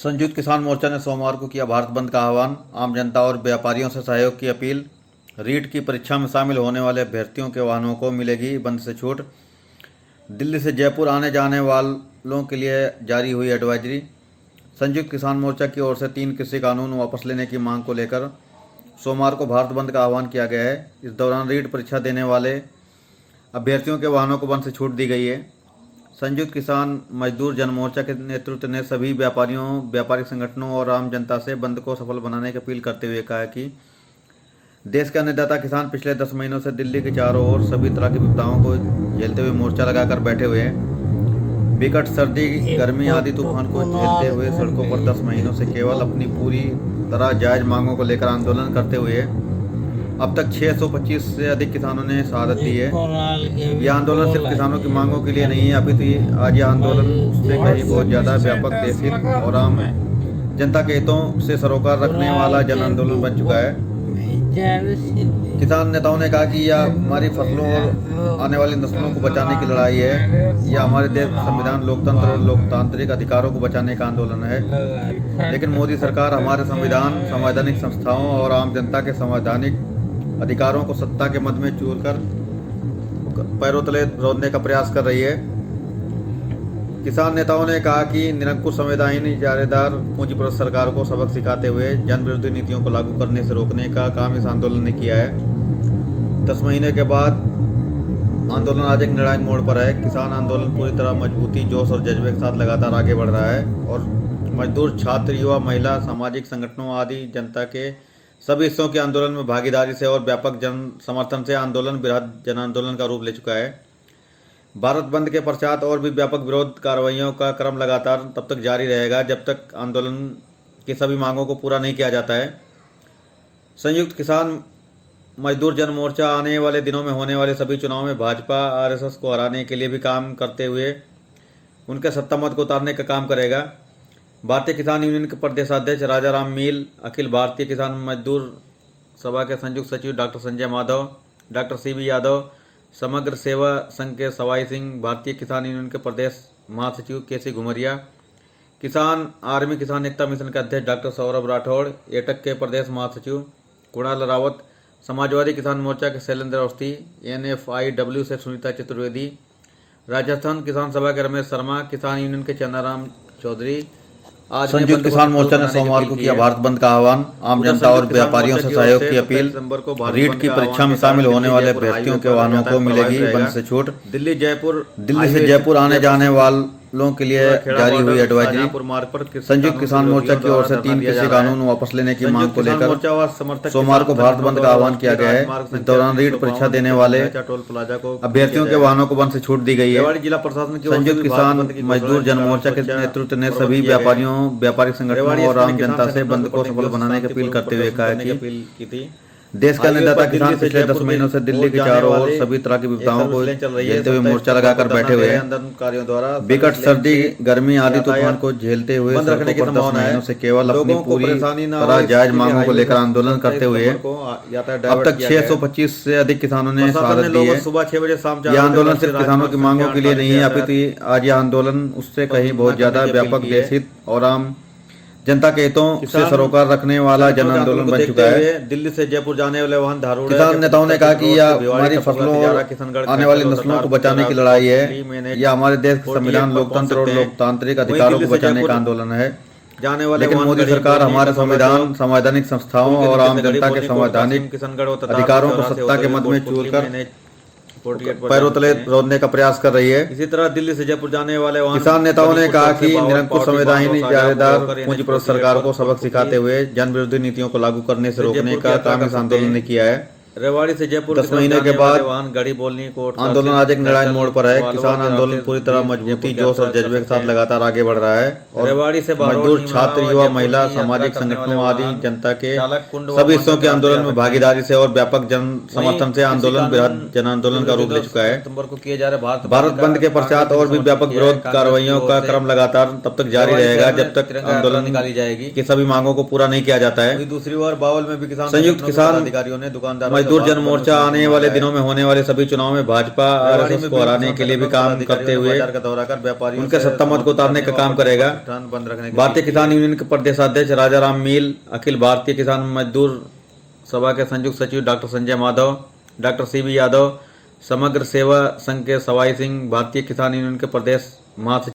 संयुक्त किसान मोर्चा ने सोमवार को किया भारत बंद का आह्वान। आम जनता और व्यापारियों से सहयोग की अपील। रीट की परीक्षा में शामिल होने वाले अभ्यर्थियों के वाहनों को मिलेगी बंद से छूट। दिल्ली से जयपुर आने जाने वालों के लिए जारी हुई एडवाइजरी। संयुक्त किसान मोर्चा की ओर से 3 कृषि कानून वापस लेने की मांग को लेकर सोमवार को भारत बंद का आह्वान किया गया है। इस दौरान रीट परीक्षा देने वाले अभ्यर्थियों के वाहनों को बंद से छूट दी गई है। संयुक्त किसान मजदूर जन मोर्चा के नेतृत्व ने सभी व्यापारियों, व्यापारिक संगठनों और आम जनता से बंद को सफल बनाने की अपील करते हुए कहा कि देश के अन्नदाता किसान पिछले 10 महीनों से दिल्ली के चारों ओर सभी तरह की विपदाओं को झेलते हुए मोर्चा लगाकर बैठे हुए हैं। विकट सर्दी, गर्मी आदि तूफान को झेलते हुए सड़कों पर 10 महीनों से केवल अपनी पूरी तरह जायज मांगों को लेकर आंदोलन करते हुए अब तक 625 से अधिक किसानों ने शहादत दी है। यह आंदोलन सिर्फ किसानों की मांगों के लिए नहीं है, अपितु आज यह आंदोलन उससे कहीं बहुत ज़्यादा व्यापक, देशहित और आम जनता के हितों से सरोकार रखने वाला जन आंदोलन बन चुका है। किसान नेताओं ने कहा कि यह हमारी फसलों और आने वाली नस्लों को बचाने की लड़ाई है। यह हमारे देश संविधान, लोकतंत्र और लोकतांत्रिक अधिकारों को बचाने का आंदोलन है। लेकिन मोदी सरकार हमारे संविधान, संवैधानिक संस्थाओं और आम जनता के संवैधानिक अधिकारों को सत्ता के मद में चूरकर पैरों तले रौंदने का प्रयास कर रही है। किसान नेताओं ने कहा कि निरंकुश, संवैधानिक, इजारेदार पूंजीपरस्त सरकार को सबक सिखाते हुए जन विरोधी नीतियों को लागू करने से रोकने का काम इस आंदोलन ने किया है। 10 महीने के बाद आंदोलन आज एक निर्णायक मोड़ पर है। किसान आंदोलन पूरी तरह मजबूती, जोश और जज्बे के साथ लगातार आगे बढ़ रहा है और मजदूर, छात्र, युवा, महिला, सामाजिक संगठनों आदि जनता के सभी हिस्सों के आंदोलन में भागीदारी से और व्यापक जन समर्थन से आंदोलन बृहद जन आंदोलन का रूप ले चुका है। भारत बंद के पश्चात और भी व्यापक विरोध कार्रवाइयों का क्रम लगातार तब तक जारी रहेगा जब तक आंदोलन की सभी मांगों को पूरा नहीं किया जाता है। संयुक्त किसान मजदूर जन मोर्चा आने वाले दिनों में होने वाले सभी चुनाव में भाजपा, आरएसएस को हराने के लिए भी काम करते हुए उनके सत्ता मत को उतारने का काम करेगा। भारतीय किसान यूनियन के प्रदेशाध्यक्ष राजा राम मील, अखिल भारतीय किसान मजदूर सभा के संयुक्त सचिव doctor Sanjay Madhav, doctor CB Yadav, समग्र सेवा संघ के सवाई सिंह, भारतीय किसान यूनियन के प्रदेश महासचिव केसी घुमरिया, किसान आर्मी किसान एकता मिशन के अध्यक्ष डॉक्टर सौरभ राठौड़, एटक के प्रदेश महासचिव कुणाल रावत, समाजवादी किसान मोर्चा के शैलेंद्र अवस्थी, NFIW से सुनीता चतुर्वेदी, राजस्थान किसान सभा के रमेश शर्मा, किसान यूनियन के चंद्राराम चौधरी। आज संयुक्त किसान मोर्चा ने सोमवार को किया भारत बंद का आह्वान। आम जनता और व्यापारियों से सहयोग की अपील। रीट की परीक्षा में शामिल होने वाले अभ्यर्थियों के वाहनों को मिलेगी बंद से छूट। दिल्ली से जयपुर आने जाने वालों के लिए जारी हुई एडवाइजरी। संयुक्त किसान मोर्चा की ओर से 3 कृषि कानून वापस लेने की मांग को लेकर सोमवार को भारत बंद का आह्वान किया गया है। इस दौरान रीट परीक्षा देने वाले अभ्यर्थियों के वाहनों को बंद से छूट दी गई है। जिला प्रशासन की संयुक्त किसान मजदूर जन मोर्चा के नेतृत्व ने सभी व्यापारियों, व्यापारिक संगठनों और आम जनता से बंद को सफल बनाने की अपील करते हुए कहा कि देश का अन्नदाता किसान पिछले 10 महीनों से दिल्ली के चारों ओर सभी तरह की विपदाओं को झेलते हुए मोर्चा लगाकर बैठे हुए हैं। विकट सर्दी, गर्मी आदि तूफान को झेलते हुए सड़कों पर 10 महीनों से केवल अपनी पूरी तरह जायज मांगों को लेकर आंदोलन करते हुए अब तक 625 से अधिक किसानों ने शहादत दी है। सुबह 6 बजे शाम यह आंदोलन सिर्फ किसानों की मांगों के लिए नहीं है, अपितु आज यह आंदोलन उससे कहीं बहुत ज्यादा व्यापक, देशहित और आम जनता के हितों से सरोकार रखने वाला जन आंदोलन बन चुका है। दिल्ली से जयपुर जाने वाले वाहन धारूड़। किसान नेताओं ने कहा कि यह हमारी फसलों और आने वाली नस्लों को बचाने की लड़ाई है। यह हमारे देश के संविधान, लोकतंत्र और लोकतांत्रिक अधिकारों को बचाने का आंदोलन है। लेकिन मोदी सरकार हमारे संविधान, संवैधानिक संस्थाओं और आम जनता के संवैधानिक अधिकारों को सत्ता के मद में चूरकर पैरों तले रौंदने का प्रयास कर रही है। इसी तरह दिल्ली से जयपुर जाने वाले किसान नेताओं ने कहा कि निरंकुश, संवैधानिक, इजारेदार पूंजीपरस्त सरकार को सबक सिखाते हुए जन विरोधी नीतियों को लागू करने से रोकने का काम इस आंदोलन ने किया है। रेवाड़ी से जयपुर 10 महीने के बाद आंदोलन आज एक निर्णायक मोड़ पर है। किसान आंदोलन पूरी तरह मजबूती, जोश और जज्बे के साथ लगातार आगे बढ़ रहा है और रेवाड़ी से मजदूर, छात्र, युवा, महिला, सामाजिक संगठनों आदि जनता के सभी हिस्सों के आंदोलन में भागीदारी से और व्यापक जन समर्थन से आंदोलन बृहद जन आंदोलन का रूप ले चुका है। भारत बंद के पश्चात और भी व्यापक विरोध कार्रवाइयों का क्रम लगातार तब तक जारी रहेगा जब तक आंदोलन निकाली जाएगी कि सभी मांगों को पूरा नहीं किया जाता है। दूसरी ओर बावल में भी संयुक्त किसान अधिकारियों ने दुकानदारों मजदूर जन मोर्चा आने वाले दिनों में होने वाले सभी चुनाव में भाजपा आरएसएस को हराने के लिए भी काम करते हुए उनके सत्ता मत को उतारने का काम करेगा। भारतीय किसान यूनियन के प्रदेशाध्यक्ष राजाराम मील, अखिल भारतीय किसान मजदूर सभा के संयुक्त सचिव doctor Sanjay Madhav, doctor CB Yadav, समग्र सेवा संघ के सवाई सिंह, भारतीय किसान यूनियन के प्रदेश महासचिव